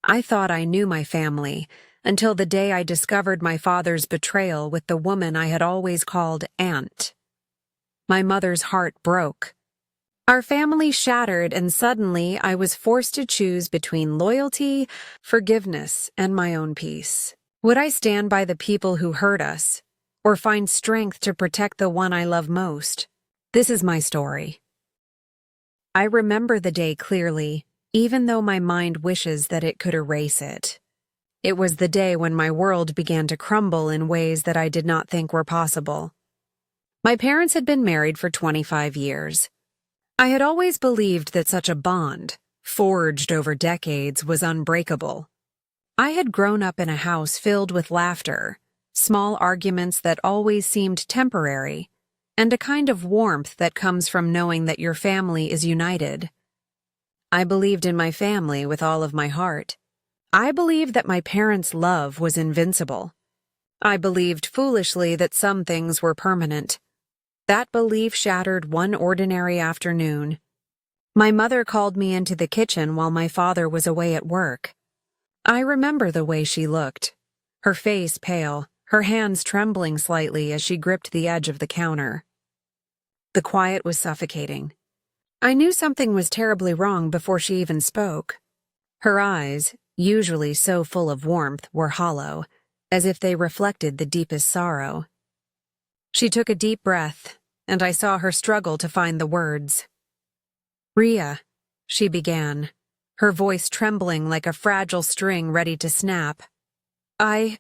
I thought I knew my family, until the day I discovered my father's betrayal with the woman I had always called Aunt. My mother's heart broke. Our family shattered, and suddenly I was forced to choose between loyalty, forgiveness, and my own peace. Would I stand by the people who hurt us, or find strength to protect the one I love most? This is my story. I remember the day clearly, even though my mind wishes that it could erase it. It was the day when my world began to crumble in ways that I did not think were possible. My parents had been married for 25 years. I had always believed that such a bond, forged over decades, was unbreakable. I had grown up in a house filled with laughter, small arguments that always seemed temporary, and a kind of warmth that comes from knowing that your family is united. I believed in my family with all of my heart. I believed that my parents' love was invincible. I believed foolishly that some things were permanent. That belief shattered one ordinary afternoon. My mother called me into the kitchen while my father was away at work. I remember the way she looked, her face pale, her hands trembling slightly as she gripped the edge of the counter. The quiet was suffocating. I knew something was terribly wrong before she even spoke. Her eyes, usually so full of warmth, were hollow, as if they reflected the deepest sorrow. She took a deep breath, and I saw her struggle to find the words. "Ria," she began, her voice trembling like a fragile string ready to snap. I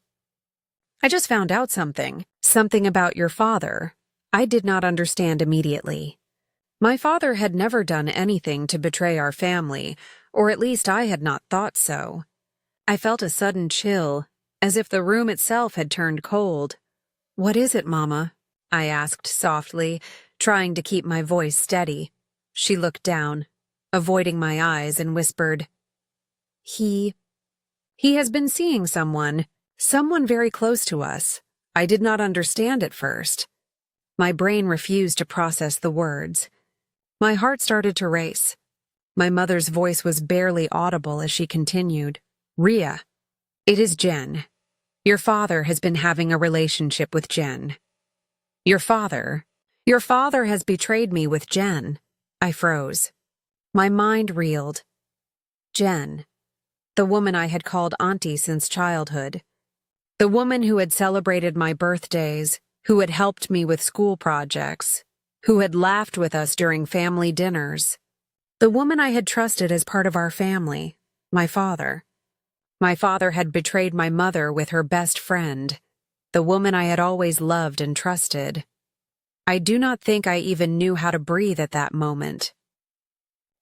just found out something about your father. I did not understand immediately. My father had never done anything to betray our family, or at least I had not thought so. I felt a sudden chill, as if the room itself had turned cold. "What is it, Mama?" I asked softly, trying to keep my voice steady. She looked down, avoiding my eyes, and whispered, He has been seeing someone very close to us. I did not understand at first. My brain refused to process the words. My heart started to race. My mother's voice was barely audible as she continued. "Ria, it is Jen. Your father has been having a relationship with Jen. Your father has betrayed me with Jen." I froze. My mind reeled. Jen, the woman I had called Auntie since childhood. The woman who had celebrated my birthdays, who had helped me with school projects, who had laughed with us during family dinners. The woman I had trusted as part of our family, my father. My father had betrayed my mother with her best friend, the woman I had always loved and trusted. I do not think I even knew how to breathe at that moment.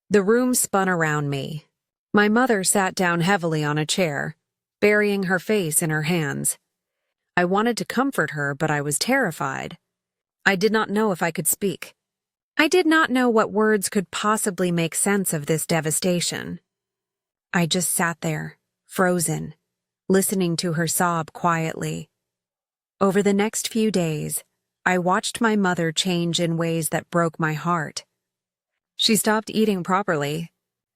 The room spun around me. My mother sat down heavily on a chair, burying her face in her hands. I wanted to comfort her, but I was terrified. I did not know if I could speak. I did not know what words could possibly make sense of this devastation. I just sat there, frozen, listening to her sob quietly. Over the next few days, I watched my mother change in ways that broke my heart. She stopped eating properly.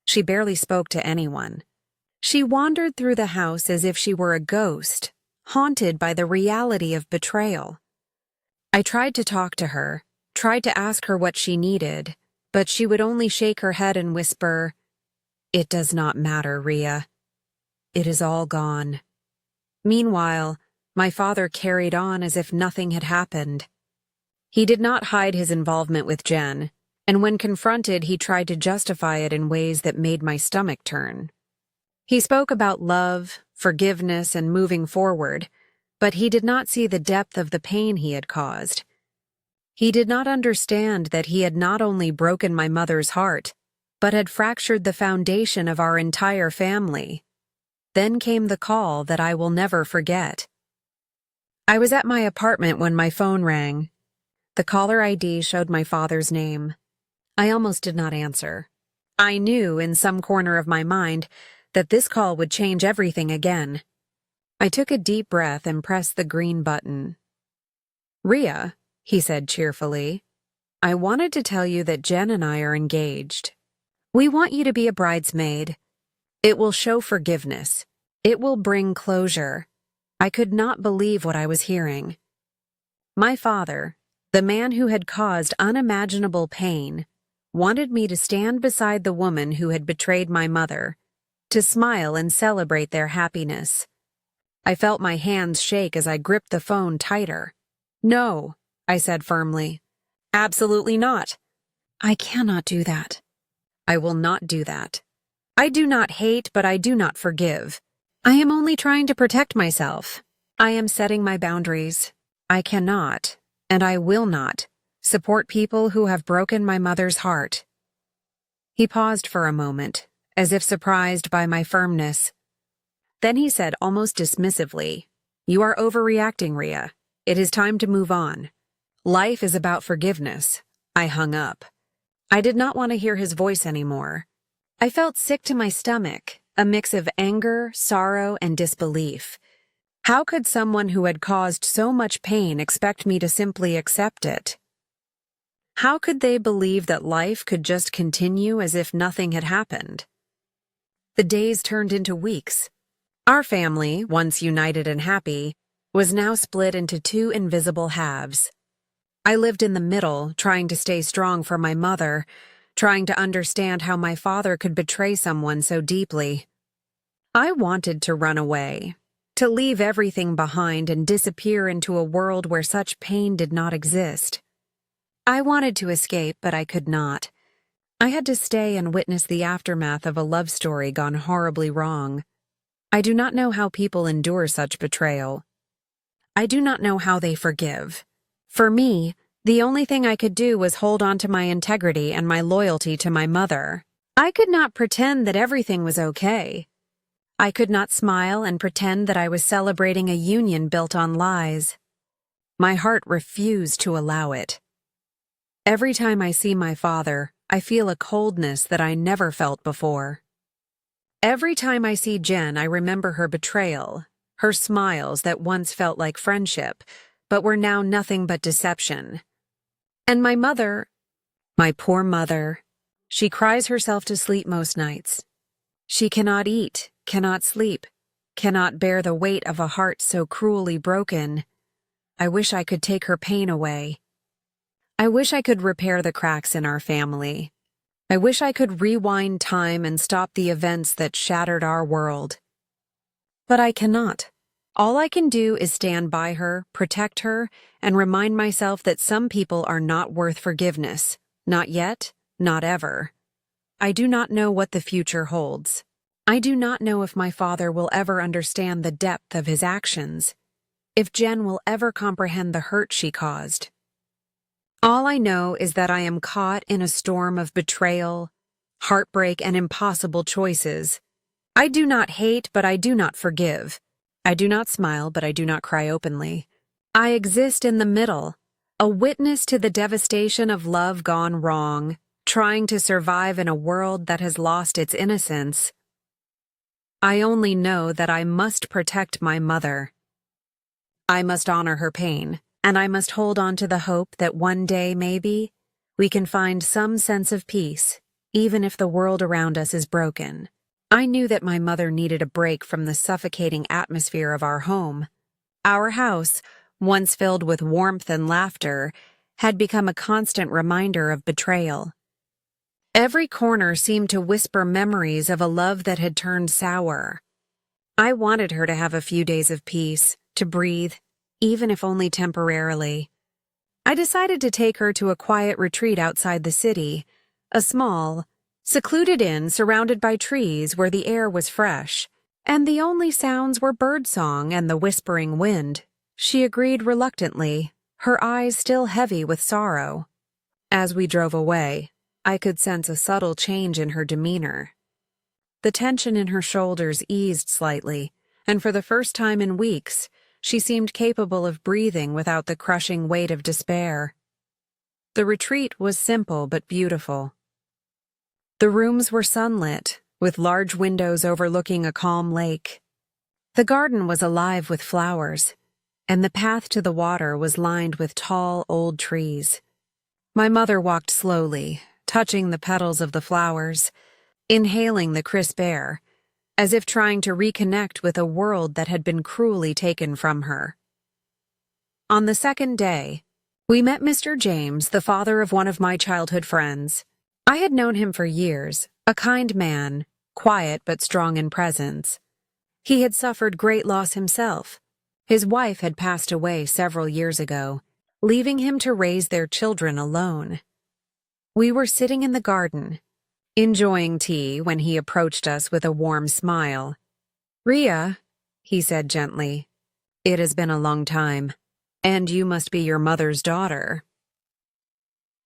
She barely spoke to anyone. She wandered through the house as if she were a ghost, haunted by the reality of betrayal. I tried to talk to her, tried to ask her what she needed, but she would only shake her head and whisper, "It does not matter, Ria. It is all gone." Meanwhile, my father carried on as if nothing had happened. He did not hide his involvement with Jen, and when confronted, he tried to justify it in ways that made my stomach turn. He spoke about love, forgiveness, and moving forward, but he did not see the depth of the pain he had caused. He did not understand that he had not only broken my mother's heart, but had fractured the foundation of our entire family. Then came the call that I will never forget. I was at my apartment when my phone rang. The caller ID showed my father's name. I almost did not answer. I knew in some corner of my mind that this call would change everything again. I took a deep breath and pressed the green button. "Ria," he said cheerfully, "I wanted to tell you that Jen and I are engaged. We want you to be a bridesmaid. It will show forgiveness. It will bring closure. I could not believe what I was hearing. My father, the man who had caused unimaginable pain, wanted me to stand beside the woman who had betrayed my mother, to smile and celebrate their happiness. I felt my hands shake as I gripped the phone tighter. "No," I said firmly. "Absolutely not. I cannot do that. I will not do that. I do not hate, but I do not forgive. I am only trying to protect myself. I am setting my boundaries. I cannot, and I will not, support people who have broken my mother's heart." He paused for a moment, as if surprised by my firmness. Then he said almost dismissively, "You are overreacting, Rhea. It is time to move on. Life is about forgiveness." I hung up. I did not want to hear his voice anymore. I felt sick to my stomach, a mix of anger, sorrow, and disbelief. How could someone who had caused so much pain expect me to simply accept it? How could they believe that life could just continue as if nothing had happened? The days turned into weeks. Our family, once united and happy, was now split into two invisible halves. I lived in the middle, trying to stay strong for my mother, trying to understand how my father could betray someone so deeply. I wanted to run away, to leave everything behind and disappear into a world where such pain did not exist. I wanted to escape, but I could not. I had to stay and witness the aftermath of a love story gone horribly wrong. I do not know how people endure such betrayal. I do not know how they forgive. For me, the only thing I could do was hold on to my integrity and my loyalty to my mother. I could not pretend that everything was okay. I could not smile and pretend that I was celebrating a union built on lies. My heart refused to allow it. Every time I see my father, I feel a coldness that I never felt before. Every time I see Jen, I remember her betrayal, her smiles that once felt like friendship, but were now nothing but deception. And my mother, my poor mother, she cries herself to sleep most nights. She cannot eat, cannot sleep, cannot bear the weight of a heart so cruelly broken. I wish I could take her pain away. I wish I could repair the cracks in our family. I wish I could rewind time and stop the events that shattered our world. But I cannot. All I can do is stand by her, protect her, and remind myself that some people are not worth forgiveness. Not yet, not ever. I do not know what the future holds. I do not know if my father will ever understand the depth of his actions, if Jen will ever comprehend the hurt she caused. All I know is that I am caught in a storm of betrayal, heartbreak, and impossible choices. I do not hate, but I do not forgive. I do not smile, but I do not cry openly. I exist in the middle, a witness to the devastation of love gone wrong, trying to survive in a world that has lost its innocence. I only know that I must protect my mother. I must honor her pain, and I must hold on to the hope that one day, maybe, we can find some sense of peace, even if the world around us is broken. I knew that my mother needed a break from the suffocating atmosphere of our home. Our house, once filled with warmth and laughter, had become a constant reminder of betrayal. Every corner seemed to whisper memories of a love that had turned sour. I wanted her to have a few days of peace, to breathe, even if only temporarily. I decided to take her to a quiet retreat outside the city, a small, secluded inn surrounded by trees where the air was fresh, and the only sounds were birdsong and the whispering wind. She agreed reluctantly, her eyes still heavy with sorrow. As we drove away, I could sense a subtle change in her demeanor. The tension in her shoulders eased slightly, and for the first time in weeks, she seemed capable of breathing without the crushing weight of despair. The retreat was simple but beautiful. The rooms were sunlit, with large windows overlooking a calm lake. The garden was alive with flowers, and the path to the water was lined with tall, old trees. My mother walked slowly, touching the petals of the flowers, inhaling the crisp air, as if trying to reconnect with a world that had been cruelly taken from her. On the second day, we met Mr. James, the father of one of my childhood friends. I had known him for years, a kind man, quiet but strong in presence. He had suffered great loss himself. His wife had passed away several years ago, leaving him to raise their children alone. We were sitting in the garden, enjoying tea, when he approached us with a warm smile. "Ria," he said gently, "it has been a long time, and you must be your mother's daughter."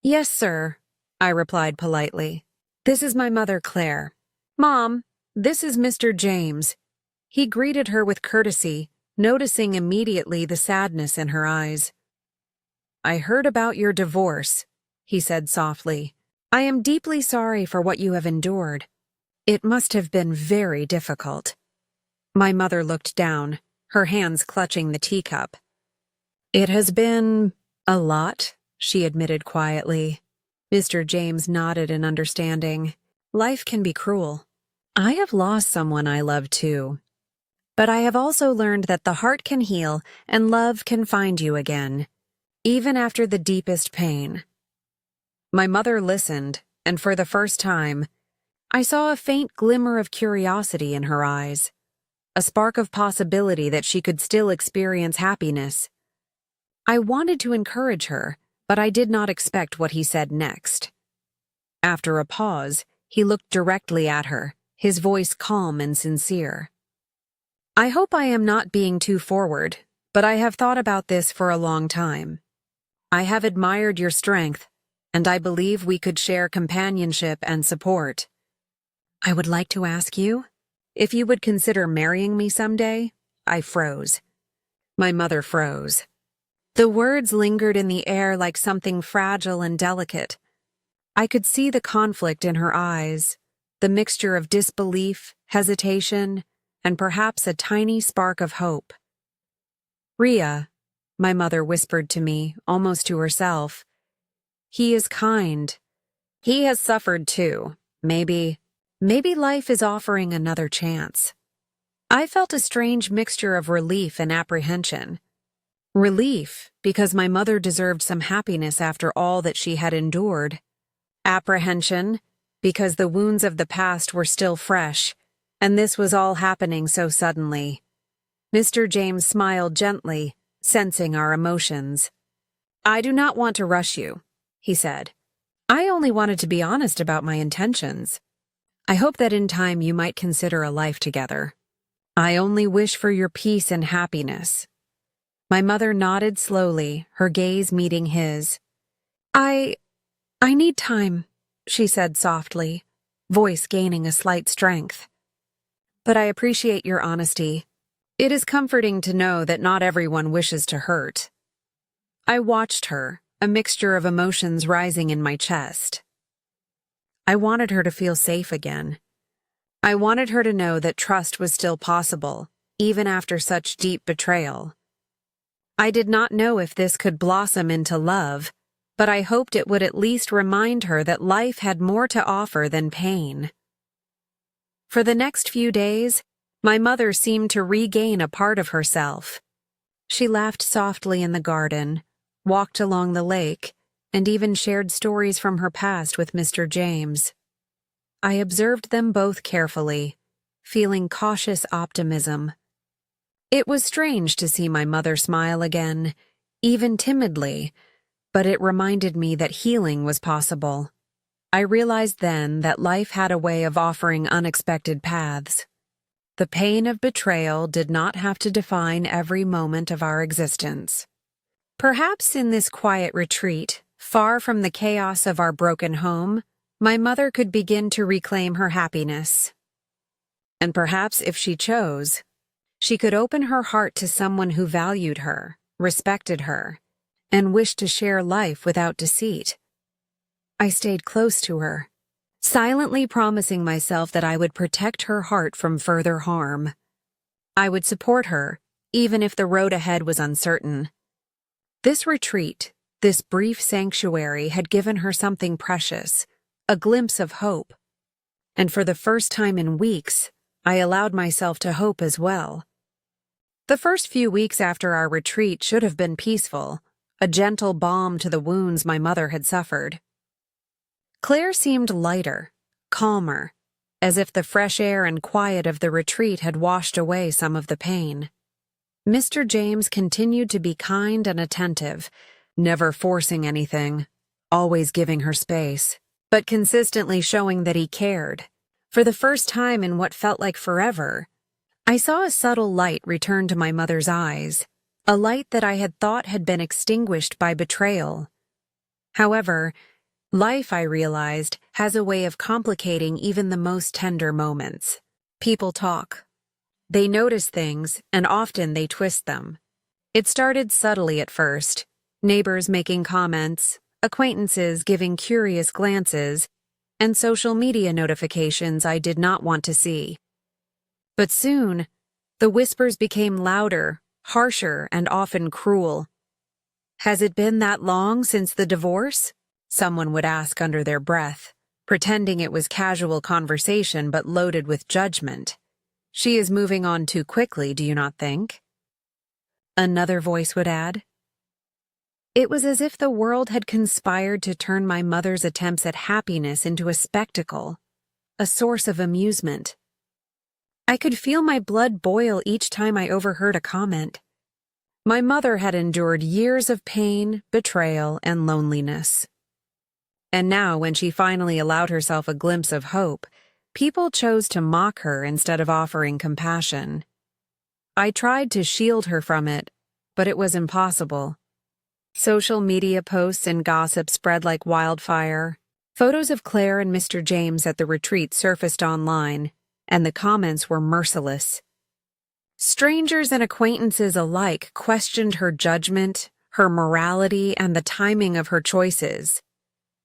"Yes, sir," I replied politely. "This is my mother, Claire. Mom, this is Mr. James." He greeted her with courtesy, noticing immediately the sadness in her eyes. "I heard about your divorce," he said softly. "I am deeply sorry for what you have endured. It must have been very difficult." My mother looked down, her hands clutching the teacup. "It has been a lot," she admitted quietly. Mr. James nodded in understanding. "Life can be cruel. I have lost someone I love too. But I have also learned that the heart can heal and love can find you again, even after the deepest pain." My mother listened, and for the first time, I saw a faint glimmer of curiosity in her eyes, a spark of possibility that she could still experience happiness. I wanted to encourage her, but I did not expect what he said next. After a pause, he looked directly at her, his voice calm and sincere. "I hope I am not being too forward, but I have thought about this for a long time. I have admired your strength, and I believe we could share companionship and support. I would like to ask you if you would consider marrying me someday." I froze. My mother froze. The words lingered in the air like something fragile and delicate. I could see the conflict in her eyes, the mixture of disbelief, hesitation, and perhaps a tiny spark of hope. "Ria," my mother whispered to me, almost to herself, "he is kind. He has suffered too. Maybe life is offering another chance." I felt a strange mixture of relief and apprehension. Relief, because my mother deserved some happiness after all that she had endured. Apprehension, because the wounds of the past were still fresh, and this was all happening so suddenly. Mr. James smiled gently, sensing our emotions. "I do not want to rush you," he said. "I only wanted to be honest about my intentions. I hope that in time you might consider a life together. I only wish for your peace and happiness." My mother nodded slowly, her gaze meeting his. I need time," she said softly, voice gaining a slight strength. "But I appreciate your honesty. It is comforting to know that not everyone wishes to hurt." I watched her, a mixture of emotions rising in my chest. I wanted her to feel safe again. I wanted her to know that trust was still possible, even after such deep betrayal. I did not know if this could blossom into love, but I hoped it would at least remind her that life had more to offer than pain. For the next few days, my mother seemed to regain a part of herself. She laughed softly in the garden, walked along the lake, and even shared stories from her past with Mr. James. I observed them both carefully, feeling cautious optimism. It was strange to see my mother smile again, even timidly, but it reminded me that healing was possible. I realized then that life had a way of offering unexpected paths. The pain of betrayal did not have to define every moment of our existence. Perhaps in this quiet retreat, far from the chaos of our broken home, my mother could begin to reclaim her happiness. And perhaps if she chose, she could open her heart to someone who valued her, respected her, and wished to share life without deceit. I stayed close to her, silently promising myself that I would protect her heart from further harm. I would support her, even if the road ahead was uncertain. This retreat, this brief sanctuary, had given her something precious, a glimpse of hope. And for the first time in weeks, I allowed myself to hope as well. The first few weeks after our retreat should have been peaceful, a gentle balm to the wounds my mother had suffered. Claire seemed lighter, calmer, as if the fresh air and quiet of the retreat had washed away some of the pain. Mr. James continued to be kind and attentive, never forcing anything, always giving her space, but consistently showing that he cared. For the first time in what felt like forever, I saw a subtle light return to my mother's eyes, a light that I had thought had been extinguished by betrayal. However, life, I realized, has a way of complicating even the most tender moments. People talk. They notice things, and often they twist them. It started subtly at first, neighbors making comments, acquaintances giving curious glances, and social media notifications I did not want to see. But soon, the whispers became louder, harsher, and often cruel. "Has it been that long since the divorce?" someone would ask under their breath, pretending it was casual conversation but loaded with judgment. "She is moving on too quickly, do you not think?" Another voice would add. It was as if the world had conspired to turn my mother's attempts at happiness into a spectacle, a source of amusement. I could feel my blood boil each time I overheard a comment. My mother had endured years of pain, betrayal, and loneliness. And now, when she finally allowed herself a glimpse of hope, people chose to mock her instead of offering compassion. I tried to shield her from it, but it was impossible. Social media posts and gossip spread like wildfire. Photos of Claire and Mr. James at the retreat surfaced online, and the comments were merciless. Strangers and acquaintances alike questioned her judgment, her morality, and the timing of her choices.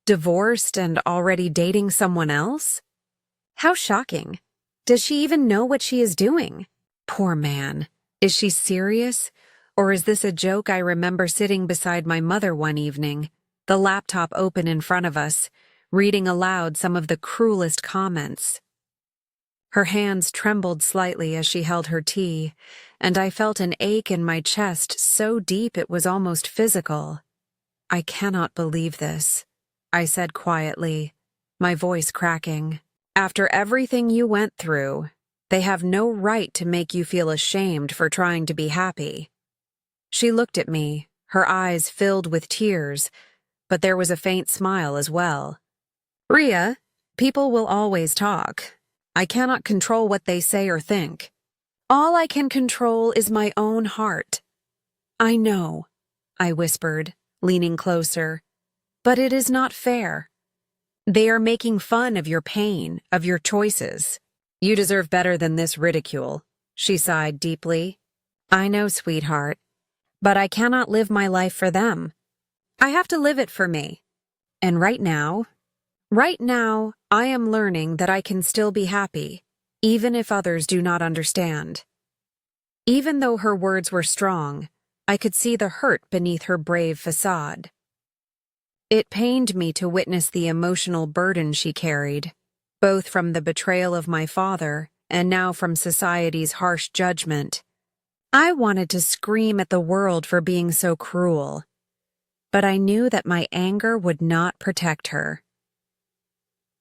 Divorced and already dating someone else? How shocking. Does she even know what she is doing? Poor man. Is she serious? Or is this a joke? I remember sitting beside my mother one evening, the laptop open in front of us, reading aloud some of the cruelest comments. Her hands trembled slightly as she held her tea, and I felt an ache in my chest so deep it was almost physical. "I cannot believe this," I said quietly, my voice cracking. "After everything you went through, they have no right to make you feel ashamed for trying to be happy." She looked at me, her eyes filled with tears, but there was a faint smile as well. "Ria, people will always talk. I cannot control what they say or think. All I can control is my own heart." "I know," I whispered, leaning closer, "but it is not fair. They are making fun of your pain, of your choices. You deserve better than this ridicule," she sighed deeply. "I know, sweetheart, but I cannot live my life for them. I have to live it for me. And right now, I am learning that I can still be happy, even if others do not understand." Even though her words were strong, I could see the hurt beneath her brave facade. It pained me to witness the emotional burden she carried, both from the betrayal of my father and now from society's harsh judgment. I wanted to scream at the world for being so cruel, but I knew that my anger would not protect her.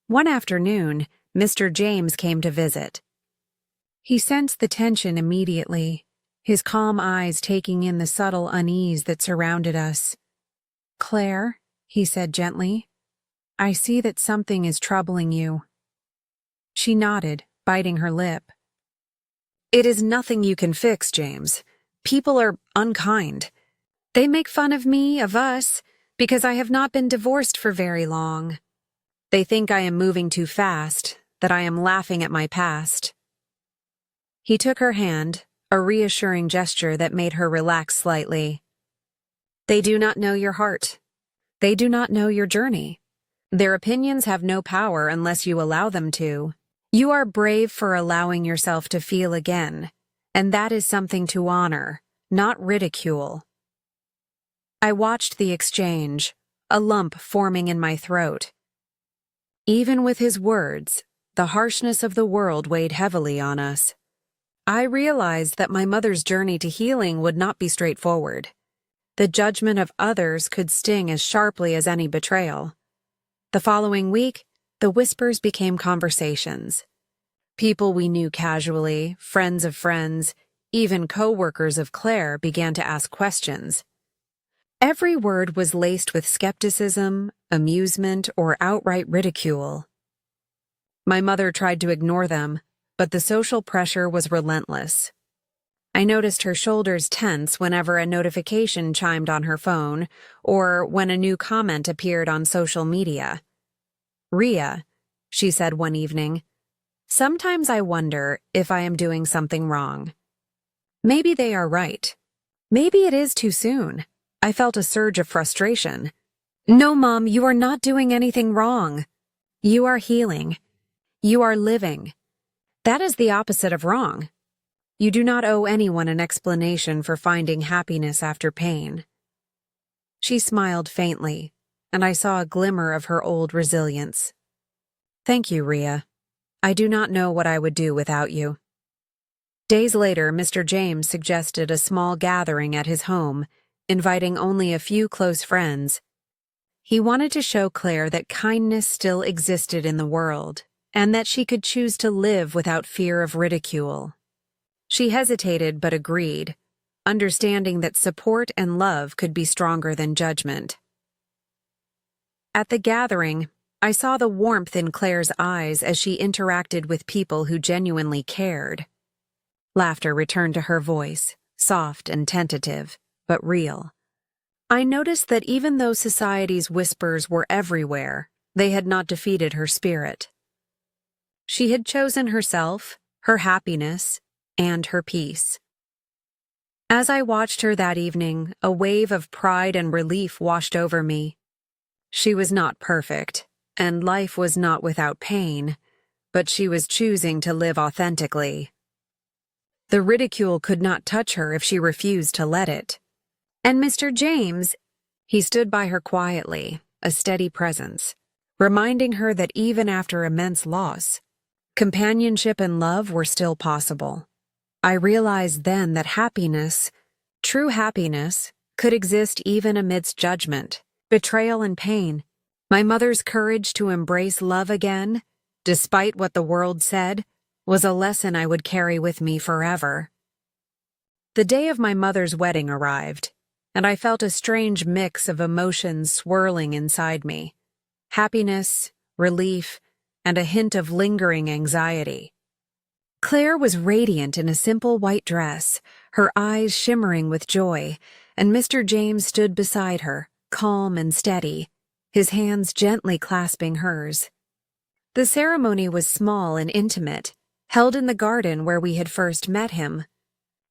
One afternoon, Mr. James came to visit. He sensed the tension immediately, his calm eyes taking in the subtle unease that surrounded us. "Claire," he said gently, "I see that something is troubling you." She nodded, biting her lip. "It is nothing you can fix, James. People are unkind. They make fun of me, of us, because I have not been divorced for very long. They think I am moving too fast, that I am laughing at my past." He took her hand, a reassuring gesture that made her relax slightly. "They do not know your heart. They do not know your journey. Their opinions have no power unless you allow them to. You are brave for allowing yourself to feel again, and that is something to honor, not ridicule." I watched the exchange, a lump forming in my throat. Even with his words, the harshness of the world weighed heavily on us. I realized that my mother's journey to healing would not be straightforward. The judgment of others could sting as sharply as any betrayal. The following week, the whispers became conversations. People we knew casually, friends of friends, even co-workers of Claire began to ask questions. Every word was laced with skepticism, amusement, or outright ridicule. My mother tried to ignore them, but the social pressure was relentless. I noticed her shoulders tense whenever a notification chimed on her phone or when a new comment appeared on social media. "Ria," she said one evening, "sometimes I wonder if I am doing something wrong. Maybe they are right. Maybe it is too soon." I felt a surge of frustration. "No, Mom, you are not doing anything wrong. You are healing. You are living. That is the opposite of wrong. You do not owe anyone an explanation for finding happiness after pain." She smiled faintly, and I saw a glimmer of her old resilience. "Thank you, Ria. I do not know what I would do without you." Days later, Mr. James suggested a small gathering at his home, inviting only a few close friends. He wanted to show Claire that kindness still existed in the world, and that she could choose to live without fear of ridicule. She hesitated but agreed, understanding that support and love could be stronger than judgment. At the gathering, I saw the warmth in Claire's eyes as she interacted with people who genuinely cared. Laughter returned to her voice, soft and tentative, but real. I noticed that even though society's whispers were everywhere, they had not defeated her spirit. She had chosen herself, her happiness, and her peace. As I watched her that evening, a wave of pride and relief washed over me. She was not perfect, and life was not without pain, but she was choosing to live authentically. The ridicule could not touch her if she refused to let it. And Mr. James, he stood by her quietly, a steady presence, reminding her that even after immense loss, companionship and love were still possible. I realized then that happiness, true happiness, could exist even amidst judgment, betrayal, and pain. My mother's courage to embrace love again, despite what the world said, was a lesson I would carry with me forever. The day of my mother's wedding arrived, and I felt a strange mix of emotions swirling inside me: happiness, relief, and a hint of lingering anxiety. Claire was radiant in a simple white dress, her eyes shimmering with joy, and Mr. James stood beside her, calm and steady, his hands gently clasping hers. The ceremony was small and intimate, held in the garden where we had first met him.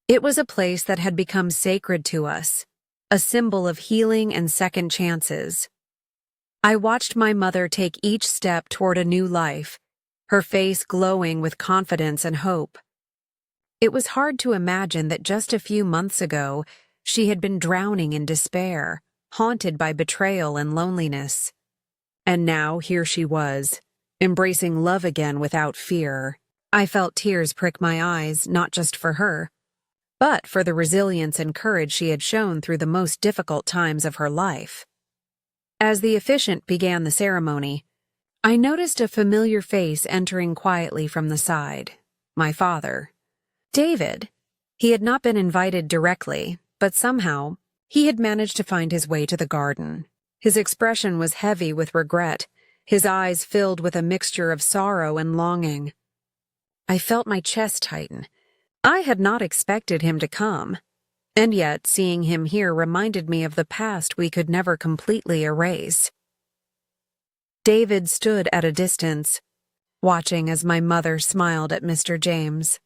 It was a place that had become sacred to us, a symbol of healing and second chances. I watched my mother take each step toward a new life, her face glowing with confidence and hope. It was hard to imagine that just a few months ago, she had been drowning in despair, haunted by betrayal and loneliness. And now here she was, embracing love again without fear. I felt tears prick my eyes, not just for her, but for the resilience and courage she had shown through the most difficult times of her life. As the officiant began the ceremony, I noticed a familiar face entering quietly from the side: my father. David. He had not been invited directly, but somehow, he had managed to find his way to the garden. His expression was heavy with regret, his eyes filled with a mixture of sorrow and longing. I felt my chest tighten. I had not expected him to come, and yet seeing him here reminded me of the past we could never completely erase. David stood at a distance, watching as my mother smiled at Mr. James.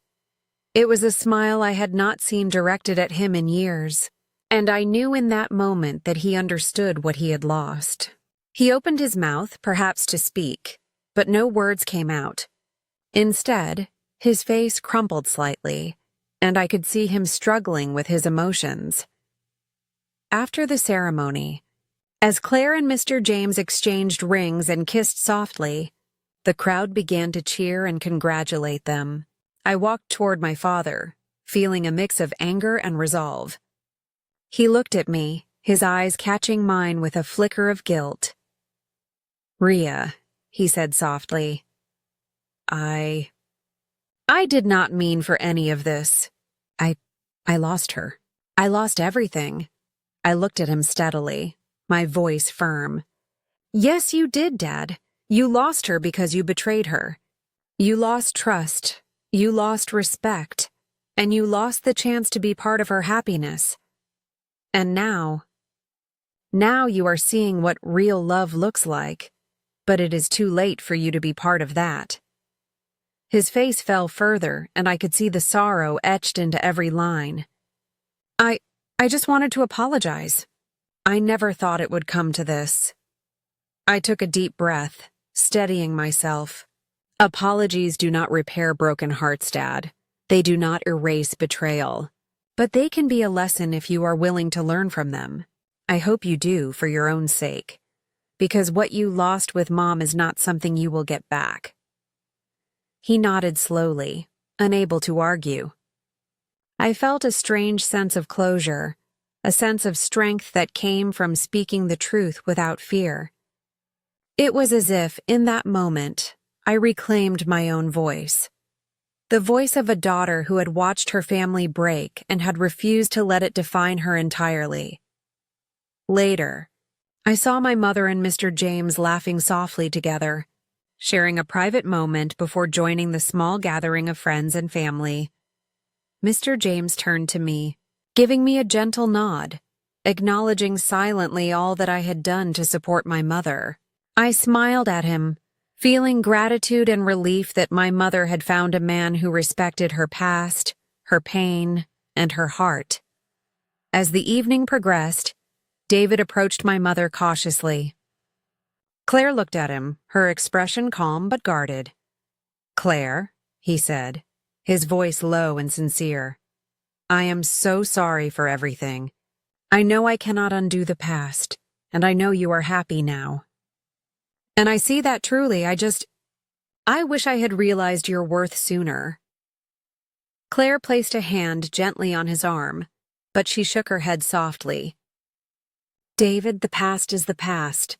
It was a smile I had not seen directed at him in years, and I knew in that moment that he understood what he had lost. He opened his mouth, perhaps to speak, but no words came out. Instead, his face crumpled slightly, and I could see him struggling with his emotions. After the ceremony, as Claire and Mr. James exchanged rings and kissed softly, The crowd began to cheer and congratulate them. I walked toward my father, feeling a mix of anger and resolve. He looked at me, his eyes catching mine with a flicker of guilt. "Rhea," he said softly, I did not mean for any of this. I lost her. I lost everything." I looked at him steadily, my voice firm. "Yes, you did, Dad. You lost her because you betrayed her. You lost trust, you lost respect, and you lost the chance to be part of her happiness. And now you are seeing what real love looks like, but it is too late for you to be part of that." His face fell further, and I could see the sorrow etched into every line. I just wanted to apologize. I never thought it would come to this." I took a deep breath, steadying myself. "Apologies do not repair broken hearts, Dad. They do not erase betrayal. But they can be a lesson if you are willing to learn from them. I hope you do, for your own sake. Because what you lost with Mom is not something you will get back." He nodded slowly, unable to argue. I felt a strange sense of closure, a sense of strength that came from speaking the truth without fear. It was as if, in that moment, I reclaimed my own voice. The voice of a daughter who had watched her family break and had refused to let it define her entirely. Later, I saw my mother and Mr. James laughing softly together, sharing a private moment before joining the small gathering of friends and family. Mr. James turned to me, giving me a gentle nod, acknowledging silently all that I had done to support my mother. I smiled at him, feeling gratitude and relief that my mother had found a man who respected her past, her pain, and her heart. As the evening progressed, David approached my mother cautiously. Claire looked at him, her expression calm but guarded. "Claire," he said, his voice low and sincere, "I am so sorry for everything. I know I cannot undo the past, and I know you are happy now. And I see that truly. I wish I had realized your worth sooner." Claire placed a hand gently on his arm, but she shook her head softly. "David, the past is the past.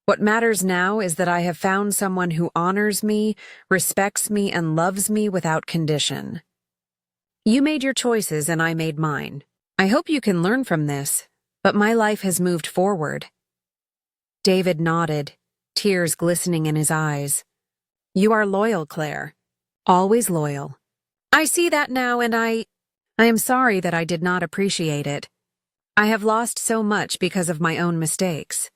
What matters now is that I have found someone who honors me, respects me, and loves me without condition. You made your choices and I made mine. I hope you can learn from this, but my life has moved forward." David nodded, tears glistening in his eyes. "You are loyal, Claire. Always loyal. I see that now, and I am sorry that I did not appreciate it. I have lost so much because of my own mistakes."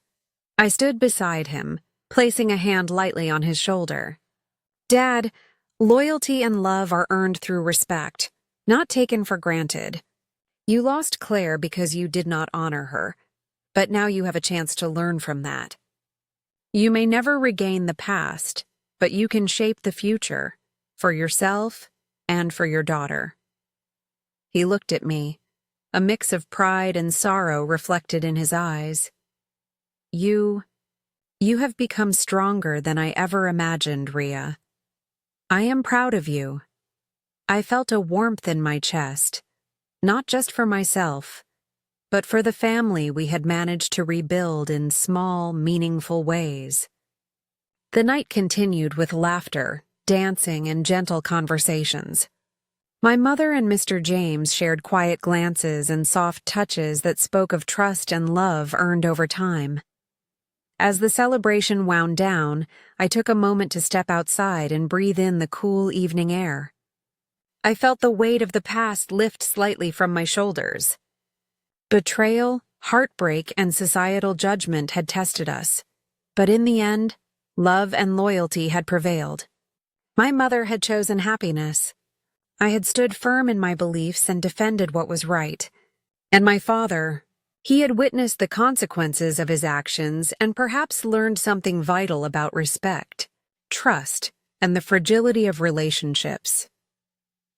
I stood beside him, placing a hand lightly on his shoulder. "Dad, loyalty and love are earned through respect, not taken for granted. You lost Claire because you did not honor her, but now you have a chance to learn from that. You may never regain the past, but you can shape the future, for yourself and for your daughter." He looked at me, a mix of pride and sorrow reflected in his eyes. You have become stronger than I ever imagined, Rhea. I am proud of you." I felt a warmth in my chest, not just for myself, but for the family we had managed to rebuild in small, meaningful ways. The night continued with laughter, dancing, and gentle conversations. My mother and Mr. James shared quiet glances and soft touches that spoke of trust and love earned over time. As the celebration wound down, I took a moment to step outside and breathe in the cool evening air. I felt the weight of the past lift slightly from my shoulders. Betrayal, heartbreak, and societal judgment had tested us, but in the end, love and loyalty had prevailed. My mother had chosen happiness. I had stood firm in my beliefs and defended what was right. And my father, he had witnessed the consequences of his actions and perhaps learned something vital about respect, trust, and the fragility of relationships.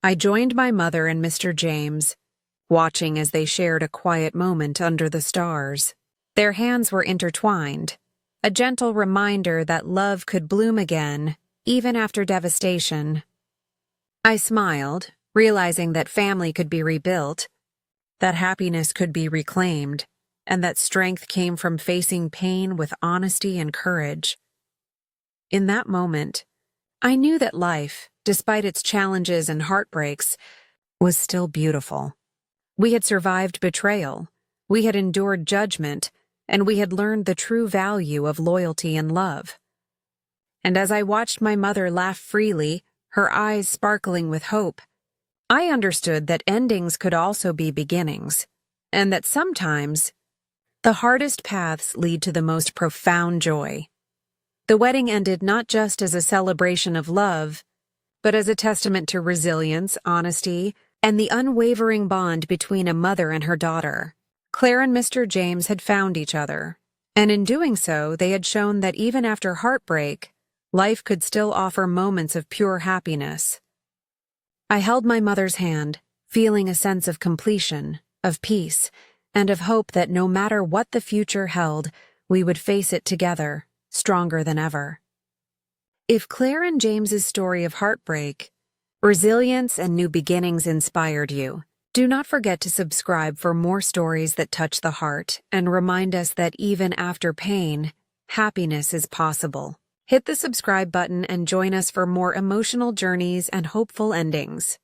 I joined my mother and Mr. James, watching as they shared a quiet moment under the stars. Their hands were intertwined, a gentle reminder that love could bloom again even after devastation. I smiled, realizing that family could be rebuilt, that happiness could be reclaimed, and that strength came from facing pain with honesty and courage. In that moment, I knew that life, despite its challenges and heartbreaks, was still beautiful. We had survived betrayal, we had endured judgment, and we had learned the true value of loyalty and love. And as I watched my mother laugh freely, her eyes sparkling with hope, I understood that endings could also be beginnings, and that sometimes the hardest paths lead to the most profound joy. The wedding ended not just as a celebration of love, but as a testament to resilience, honesty, and the unwavering bond between a mother and her daughter. Claire and Mr. James had found each other, and in doing so, they had shown that even after heartbreak, life could still offer moments of pure happiness. I held my mother's hand, feeling a sense of completion, of peace, and of hope that no matter what the future held, we would face it together, stronger than ever. If Claire and James's story of heartbreak, resilience, and new beginnings inspired you, do not forget to subscribe for more stories that touch the heart and remind us that even after pain, happiness is possible. Hit the subscribe button and join us for more emotional journeys and hopeful endings.